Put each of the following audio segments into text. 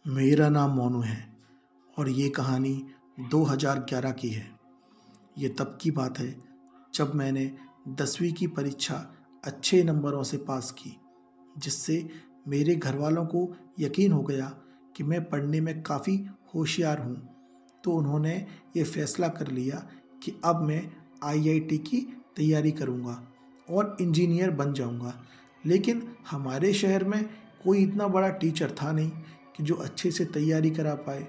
मेरा नाम मोनू है और ये कहानी 2011 की है। ये तब की बात है जब मैंने 10वीं की परीक्षा अच्छे नंबरों से पास की, जिससे मेरे घर वालों को यकीन हो गया कि मैं पढ़ने में काफ़ी होशियार हूँ। तो उन्होंने ये फैसला कर लिया कि अब मैं आईआईटी की तैयारी करूँगा और इंजीनियर बन जाऊँगा। लेकिन हमारे शहर में कोई इतना बड़ा टीचर था नहीं कि जो अच्छे से तैयारी करा पाए।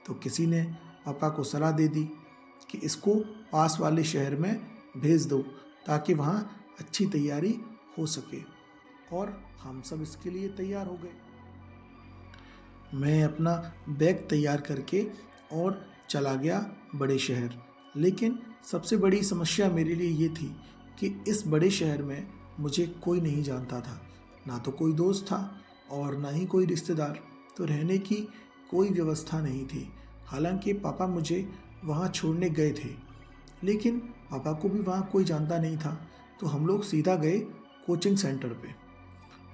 तो किसी ने पापा को सलाह दे दी कि इसको पास वाले शहर में भेज दो ताकि वहाँ अच्छी तैयारी हो सके, और हम सब इसके लिए तैयार हो गए। मैं अपना बैग तैयार करके और चला गया बड़े शहर। लेकिन सबसे बड़ी समस्या मेरे लिए ये थी कि इस बड़े शहर में मुझे कोई नहीं जानता था, ना तो कोई दोस्त था और ना ही कोई रिश्तेदार। तो रहने की कोई व्यवस्था नहीं थी। हालांकि पापा मुझे वहाँ छोड़ने गए थे, लेकिन पापा को भी वहाँ कोई जानता नहीं था। तो हम लोग सीधा गए कोचिंग सेंटर पे।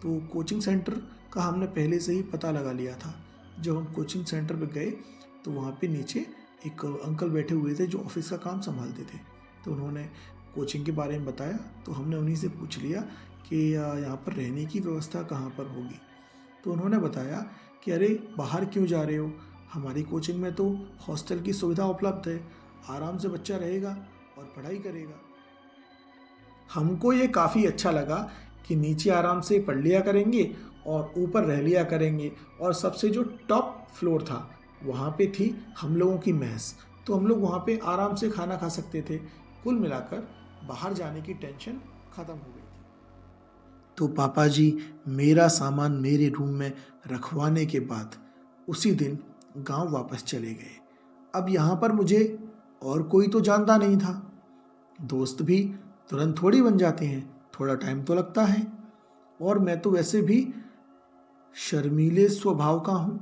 तो कोचिंग सेंटर का हमने पहले से ही पता लगा लिया था। जब हम कोचिंग सेंटर पे गए तो वहाँ पे नीचे एक अंकल बैठे हुए थे जो ऑफिस का काम संभालते थे। तो उन्होंने कोचिंग के बारे में बताया, तो हमने उन्हीं से पूछ लिया कि यहाँ पर रहने की व्यवस्था कहाँ पर होगी। तो उन्होंने बताया कि अरे बाहर क्यों जा रहे हो, हमारी कोचिंग में तो हॉस्टल की सुविधा उपलब्ध है, आराम से बच्चा रहेगा और पढ़ाई करेगा। हमको ये काफ़ी अच्छा लगा कि नीचे आराम से पढ़ लिया करेंगे और ऊपर रह लिया करेंगे, और सबसे जो टॉप फ्लोर था वहाँ पे थी हम लोगों की मेस। तो हम लोग वहाँ पे आराम से खाना खा सकते थे। कुल मिलाकर बाहर जाने की टेंशन ख़त्म हो गई थी। तो पापा जी मेरा सामान मेरे रूम में रखवाने के बाद उसी दिन गांव वापस चले गए। अब यहाँ पर मुझे और कोई तो जानता नहीं था। दोस्त भी तुरंत थोड़ी बन जाते हैं, थोड़ा टाइम तो लगता है। और मैं तो वैसे भी शर्मीले स्वभाव का हूँ,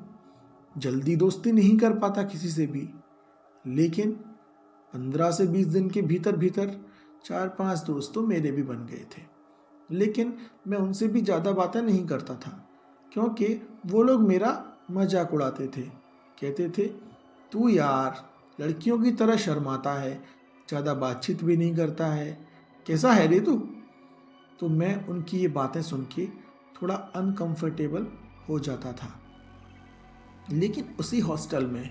जल्दी दोस्ती नहीं कर पाता किसी से भी। लेकिन 15 से 20 दिन के भीतर भीतर 4-5 दोस्त तो मेरे भी बन गए थे। लेकिन मैं उनसे भी ज़्यादा बातें नहीं करता था, क्योंकि वो लोग मेरा मजाक उड़ाते थे। कहते थे तू यार लड़कियों की तरह शर्माता है, ज़्यादा बातचीत भी नहीं करता है, कैसा है रे तू। तो मैं उनकी ये बातें सुन के थोड़ा अनकंफर्टेबल हो जाता था। लेकिन उसी हॉस्टल में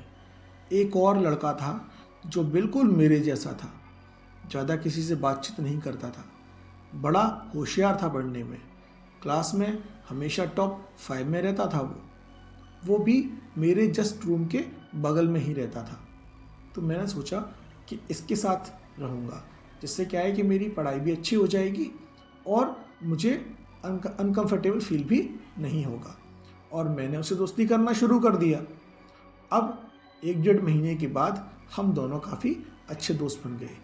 एक और लड़का था जो बिल्कुल मेरे जैसा था, ज़्यादा किसी से बातचीत नहीं करता था, बड़ा होशियार था पढ़ने में, क्लास में हमेशा टॉप 5 में रहता था। वो भी मेरे जस्ट रूम के बगल में ही रहता था। तो मैंने सोचा कि इसके साथ रहूँगा, जिससे क्या है कि मेरी पढ़ाई भी अच्छी हो जाएगी और मुझे अनकंफर्टेबल फील भी नहीं होगा। और मैंने उसे दोस्ती करना शुरू कर दिया। अब 1-1.5 महीने के बाद हम दोनों काफ़ी अच्छे दोस्त बन गए।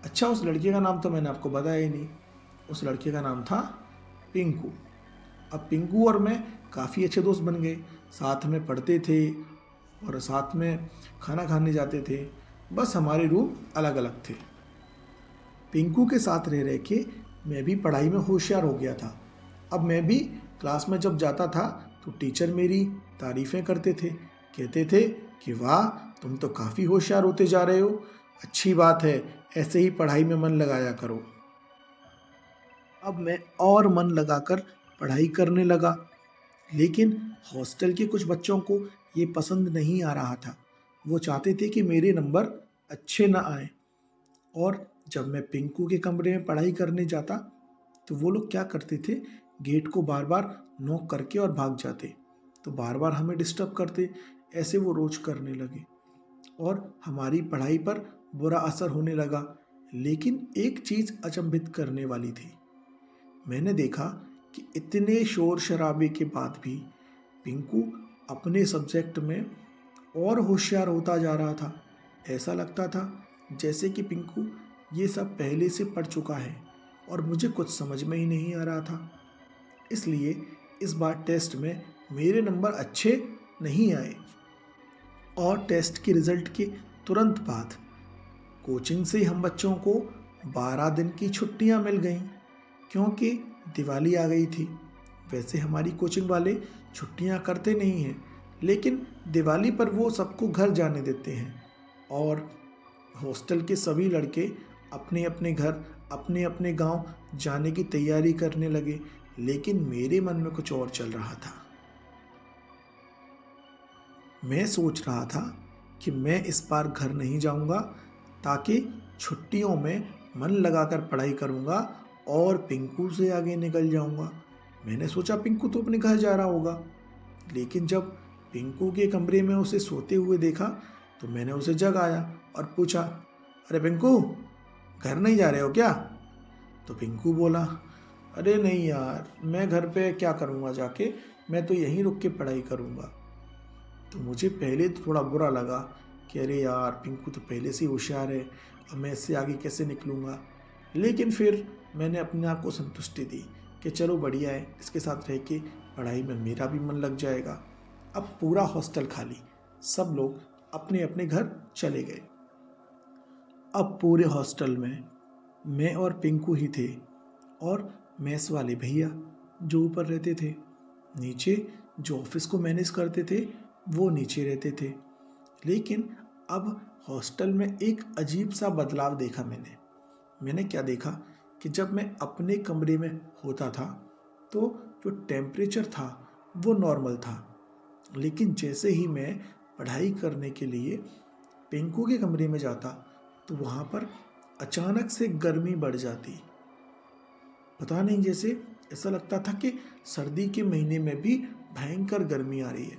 अच्छा, उस लड़के का नाम तो मैंने आपको बताया ही नहीं। उस लड़के का नाम था पिंकू। अब पिंकू और मैं काफ़ी अच्छे दोस्त बन गए, साथ में पढ़ते थे और साथ में खाना खाने जाते थे। बस हमारे रूम अलग अलग थे। पिंकू के साथ रह रह के मैं भी पढ़ाई में होशियार हो गया था। अब मैं भी क्लास में जब जाता था तो टीचर मेरी तारीफ़ें करते थे, कहते थे कि वाह तुम तो काफ़ी होशियार होते जा रहे हो, अच्छी बात है, ऐसे ही पढ़ाई में मन लगाया करो। अब मैं और मन लगाकर पढ़ाई करने लगा। लेकिन हॉस्टल के कुछ बच्चों को ये पसंद नहीं आ रहा था। वो चाहते थे कि मेरे नंबर अच्छे ना आए। और जब मैं पिंकू के कमरे में पढ़ाई करने जाता तो वो लोग क्या करते थे, गेट को बार बार नॉक करके और भाग जाते। तो बार बार हमें डिस्टर्ब करते। ऐसे वो रोज करने लगे और हमारी पढ़ाई पर बुरा असर होने लगा। लेकिन एक चीज़ अचंभित करने वाली थी। मैंने देखा कि इतने शोर शराबे के बाद भी पिंकू अपने सब्जेक्ट में और होशियार होता जा रहा था। ऐसा लगता था जैसे कि पिंकू ये सब पहले से पढ़ चुका है और मुझे कुछ समझ में ही नहीं आ रहा था। इसलिए इस बार टेस्ट में मेरे नंबर अच्छे नहीं आए और टेस्ट के रिज़ल्ट के तुरंत बाद कोचिंग से हम बच्चों को 12 दिन की छुट्टियां मिल गईं, क्योंकि दिवाली आ गई थी। वैसे हमारी कोचिंग वाले छुट्टियां करते नहीं हैं, लेकिन दिवाली पर वो सबको घर जाने देते हैं और हॉस्टल के सभी लड़के अपने अपने घर, अपने अपने गांव जाने की तैयारी करने लगे। लेकिन मेरे मन में कुछ और चल रहा था। मैं सोच रहा था कि मैं इस बार घर नहीं जाऊंगा, ताकि छुट्टियों में मन लगाकर पढ़ाई करूंगा और पिंकू से आगे निकल जाऊंगा। मैंने सोचा पिंकू तो अपने घर जा रहा होगा, लेकिन जब पिंकू के कमरे में उसे सोते हुए देखा तो मैंने उसे जगाया और पूछा, अरे पिंकू, घर नहीं जा रहे हो क्या? तो पिंकू बोला, अरे नहीं यार, मैं घर पे क्या करूँगा जाके, मैं तो यहीं रुक के पढ़ाई करूँगा। तो मुझे पहले तो थोड़ा बुरा लगा कि अरे यार, पिंकू तो पहले से ही होशियार है, अब मैं इससे आगे कैसे निकलूँगा। लेकिन फिर मैंने अपने आप को संतुष्टि दी कि चलो बढ़िया है, इसके साथ रह के पढ़ाई में मेरा भी मन लग जाएगा। अब पूरा हॉस्टल खाली, सब लोग अपने अपने घर चले गए। अब पूरे हॉस्टल में मैं और पिंकू ही थे और मेस वाले भैया जो ऊपर रहते थे, नीचे जो ऑफिस को मैनेज करते थे वो नीचे रहते थे। लेकिन अब हॉस्टल में एक अजीब सा बदलाव देखा मैंने क्या देखा कि जब मैं अपने कमरे में होता था तो जो टेम्परेचर था वो नॉर्मल था, लेकिन जैसे ही मैं पढ़ाई करने के लिए पिंकू के कमरे में जाता तो वहाँ पर अचानक से गर्मी बढ़ जाती। पता नहीं, जैसे ऐसा लगता था कि सर्दी के महीने में भी भयंकर गर्मी आ रही है।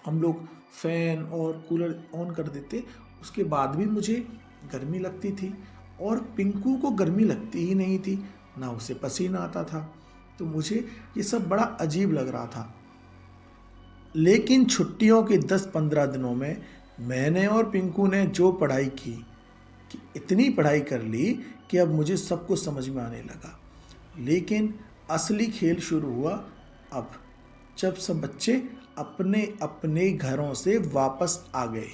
हम लोग फैन और कूलर ऑन कर देते, उसके बाद भी मुझे गर्मी लगती थी और पिंकू को गर्मी लगती ही नहीं थी, ना उसे पसीना आता था। तो मुझे ये सब बड़ा अजीब लग रहा था। लेकिन छुट्टियों के 10-15 दिनों में मैंने और पिंकू ने जो पढ़ाई की कि इतनी पढ़ाई कर ली कि अब मुझे सब कुछ समझ में आने लगा। लेकिन असली खेल शुरू हुआ अब, जब सब बच्चे अपने अपने घरों से वापस आ गए।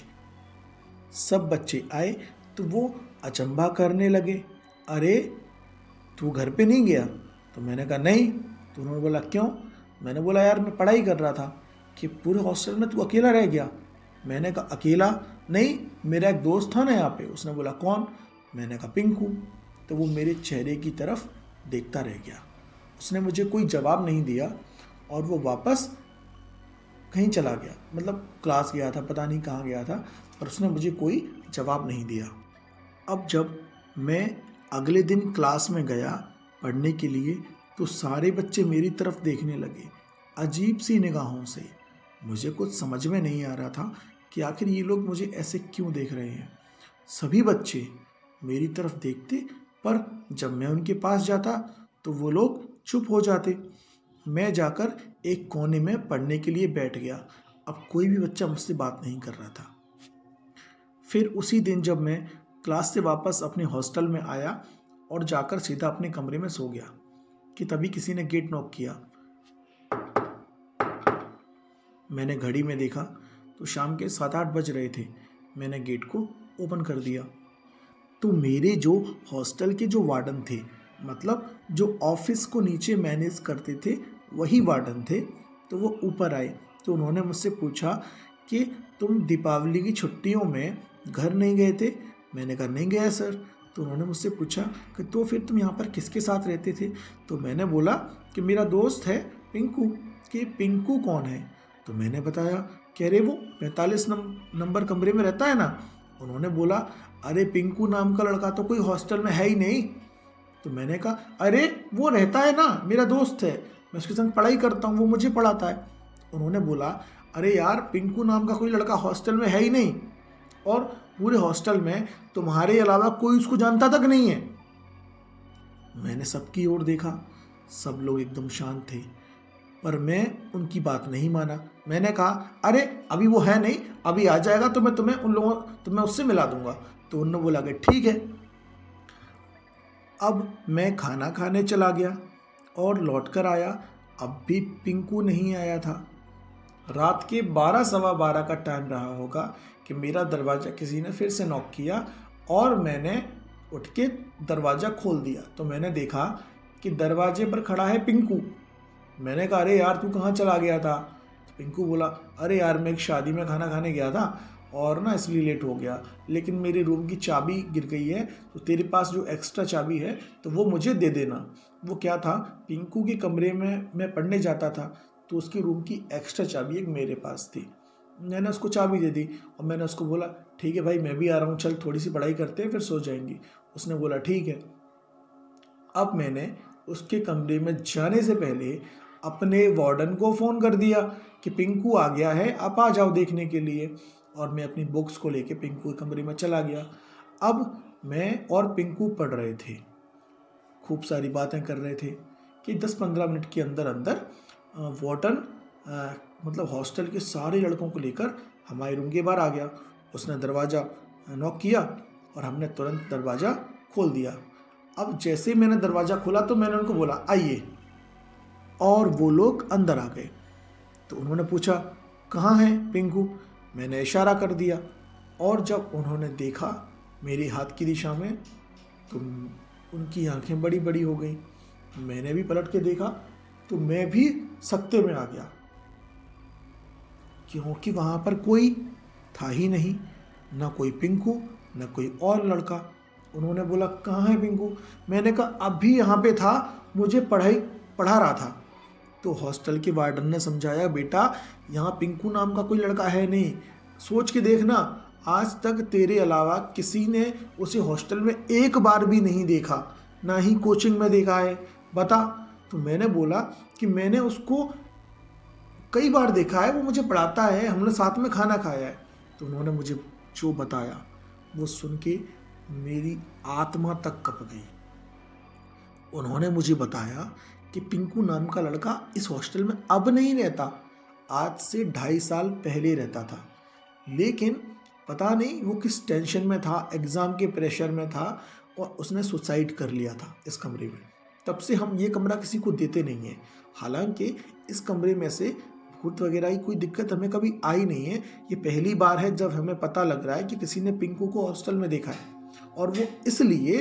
सब बच्चे आए तो वो अचंभा करने लगे, अरे तू घर पे नहीं गया? तो मैंने कहा नहीं। तो उन्होंने बोला क्यों? मैंने बोला यार मैं पढ़ाई कर रहा था। कि पूरे हॉस्टल में तू अकेला रह गया? मैंने कहा अकेला नहीं, मेरा एक दोस्त था ना यहाँ पे। उसने बोला कौन? मैंने कहा पिंकू। तो वो मेरे चेहरे की तरफ देखता रह गया, उसने मुझे कोई जवाब नहीं दिया और वो वापस कहीं चला गया, मतलब क्लास गया था, पता नहीं कहाँ गया था, पर उसने मुझे कोई जवाब नहीं दिया। अब जब मैं अगले दिन क्लास में गया पढ़ने के लिए तो सारे बच्चे मेरी तरफ देखने लगे अजीब सी निगाहों से। मुझे कुछ समझ में नहीं आ रहा था कि आखिर ये लोग मुझे ऐसे क्यों देख रहे हैं। सभी बच्चे मेरी तरफ देखते, पर जब मैं उनके पास जाता तो वो लोग चुप हो जाते। मैं जाकर एक कोने में पढ़ने के लिए बैठ गया। अब कोई भी बच्चा मुझसे बात नहीं कर रहा था। फिर उसी दिन जब मैं क्लास से वापस अपने हॉस्टल में आया और जाकर सीधा अपने कमरे में सो गया कि तभी किसी ने गेट नॉक किया। मैंने घड़ी में देखा तो शाम के 7-8 बज रहे थे। मैंने गेट को ओपन कर दिया तो मेरे जो हॉस्टल के जो वार्डन थे, मतलब जो ऑफिस को नीचे मैनेज करते थे वही वार्डन थे, तो वो ऊपर आए। तो उन्होंने मुझसे पूछा कि तुम दीपावली की छुट्टियों में घर नहीं गए थे? मैंने कहा नहीं गया सर। तो उन्होंने मुझसे पूछा कि तो फिर तुम यहाँ पर किसके साथ रहते थे? तो मैंने बोला कि मेरा दोस्त है पिंकू। कि पिंकू कौन है? तो मैंने बताया, कह रहे वो 45 नंबर कमरे में रहता है ना। उन्होंने बोला अरे पिंकू नाम का लड़का तो कोई हॉस्टल में है ही नहीं। तो मैंने कहा अरे वो रहता है ना, मेरा दोस्त है, मैं उसके संग पढ़ाई करता हूँ, वो मुझे पढ़ाता है। उन्होंने बोला अरे यार पिंकू नाम का कोई लड़का हॉस्टल में है ही नहीं, और पूरे हॉस्टल में तुम्हारे अलावा कोई उसको जानता तक नहीं है। मैंने सबकी ओर देखा, सब लोग एकदम शांत थे, पर मैं उनकी बात नहीं माना। मैंने कहा अरे अभी वो है नहीं, अभी आ जाएगा तो मैं तुम्हें उससे मिला दूंगा। तो उन्होंने बोला कि ठीक है। अब मैं खाना खाने चला गया और लौटकर आया, अब भी पिंकू नहीं आया था। रात के 12-12:15 का टाइम रहा होगा कि मेरा दरवाज़ा किसी ने फिर से नॉक किया और मैंने उठ के दरवाज़ा खोल दिया। तो मैंने देखा कि दरवाजे पर खड़ा है पिंकू। मैंने कहा अरे यार तू कहाँ चला गया था? तो पिंकू बोला, अरे यार मैं एक शादी में खाना खाने गया था और ना इसलिए लेट हो गया, लेकिन मेरे रूम की चाबी गिर गई है, तो तेरे पास जो एक्स्ट्रा चाबी है तो वो मुझे दे देना। वो क्या था, पिंकू के कमरे में मैं पढ़ने जाता था तो उसके रूम की एक्स्ट्रा चाबी एक मेरे पास थी। मैंने उसको चाबी दे दी और मैंने उसको बोला, ठीक है भाई मैं भी आ रहा हूँ, चल थोड़ी सी पढ़ाई करते हैं फिर सो जाएंगी। उसने बोला ठीक है। अब मैंने उसके कमरे में जाने से पहले अपने वार्डन को फ़ोन कर दिया कि पिंकू आ गया है, आप आ जाओ देखने के लिए। और मैं अपनी बुक्स को लेके पिंकू के कमरे में चला गया। अब मैं और पिंकू पढ़ रहे थे, खूब सारी बातें कर रहे थे कि 10-15 मिनट के अंदर अंदर वार्डन मतलब हॉस्टल के सारे लड़कों को लेकर हमारे रूम के बाहर आ गया। उसने दरवाज़ा नॉक किया और हमने तुरंत दरवाज़ा खोल दिया। अब जैसे ही मैंने दरवाज़ा खोला तो मैंने उनको बोला आइए, और वो लोग अंदर आ गए। तो उन्होंने पूछा कहाँ है पिंकू, मैंने इशारा कर दिया, और जब उन्होंने देखा मेरे हाथ की दिशा में तो उनकी आंखें बड़ी बड़ी हो गई। मैंने भी पलट के देखा तो मैं भी सकते में आ गया, क्योंकि वहाँ पर कोई था ही नहीं, ना कोई पिंकू ना कोई और लड़का। उन्होंने बोला कहाँ है पिंकू, मैंने कहा अभी यहाँ पे था, मुझे पढ़ा रहा था। तो हॉस्टल के वार्डन ने समझाया, बेटा यहाँ पिंकू नाम का कोई लड़का है नहीं, सोच के देखना, आज तक तेरे अलावा किसी ने उसे हॉस्टल में एक बार भी नहीं देखा, ना ही कोचिंग में देखा है, बता। तो मैंने बोला कि मैंने उसको कई बार देखा है, वो मुझे पढ़ाता है, हमने साथ में खाना खाया है। तो उन्होंने मुझे जो बताया वो सुन के मेरी आत्मा तक कँप गई। उन्होंने मुझे बताया कि पिंकू नाम का लड़का इस हॉस्टल में अब नहीं रहता, आज से 2.5 साल पहले रहता था, लेकिन पता नहीं वो किस टेंशन में था, एग्ज़ाम के प्रेशर में था और उसने सुसाइड कर लिया था इस कमरे में। तब से हम ये कमरा किसी को देते नहीं हैं। हालांकि इस कमरे में से भूत वगैरह की कोई दिक्कत हमें कभी आई नहीं है, ये पहली बार है जब हमें पता लग रहा है कि किसी ने पिंकू को हॉस्टल में देखा है। और वो इसलिए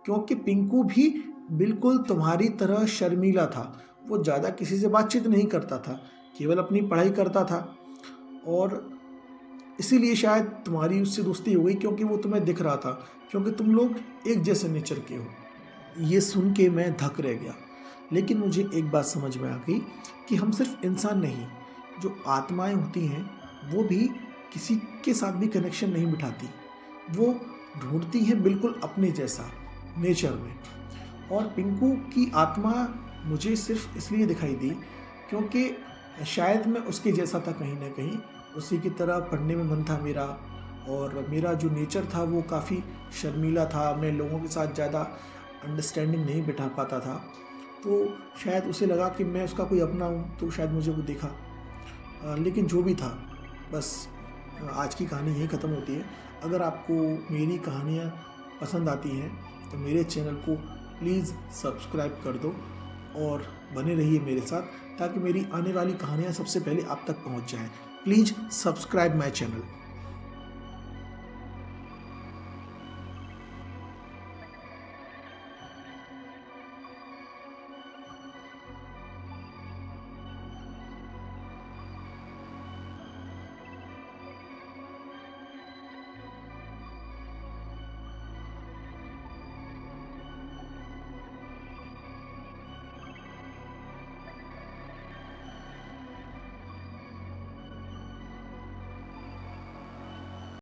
क्योंकि पिंकू भी बिल्कुल तुम्हारी तरह शर्मीला था, वो ज़्यादा किसी से बातचीत नहीं करता था, केवल अपनी पढ़ाई करता था, और इसीलिए शायद तुम्हारी उससे दोस्ती हो गई, क्योंकि वो तुम्हें दिख रहा था, क्योंकि तुम लोग एक जैसे नेचर के हो। ये सुन के मैं धक रह गया। लेकिन मुझे एक बात समझ में आ गई कि हम सिर्फ इंसान नहीं, जो आत्माएं होती हैं वो भी किसी के साथ भी कनेक्शन नहीं बिठाती, वो ढूंढती हैं बिल्कुल अपने जैसा नेचर में। और पिंकू की आत्मा मुझे सिर्फ इसलिए दिखाई दी क्योंकि शायद मैं उसके जैसा था, कहीं ना कहीं उसी की तरह पढ़ने में मन था मेरा, और मेरा जो नेचर था वो काफ़ी शर्मीला था, मैं लोगों के साथ ज़्यादा अंडरस्टैंडिंग नहीं बिठा पाता था। तो शायद उसे लगा कि मैं उसका कोई अपना हूँ, तो शायद मुझे वो देखा। लेकिन जो भी था, बस आज की कहानी यहीं ख़त्म होती है। अगर आपको मेरी कहानियाँ पसंद आती हैं तो मेरे चैनल को प्लीज़ सब्सक्राइब कर दो और बने रहिए मेरे साथ, ताकि मेरी आने वाली कहानियाँ सबसे पहले आप तक पहुँच जाएँ। Please subscribe my channel.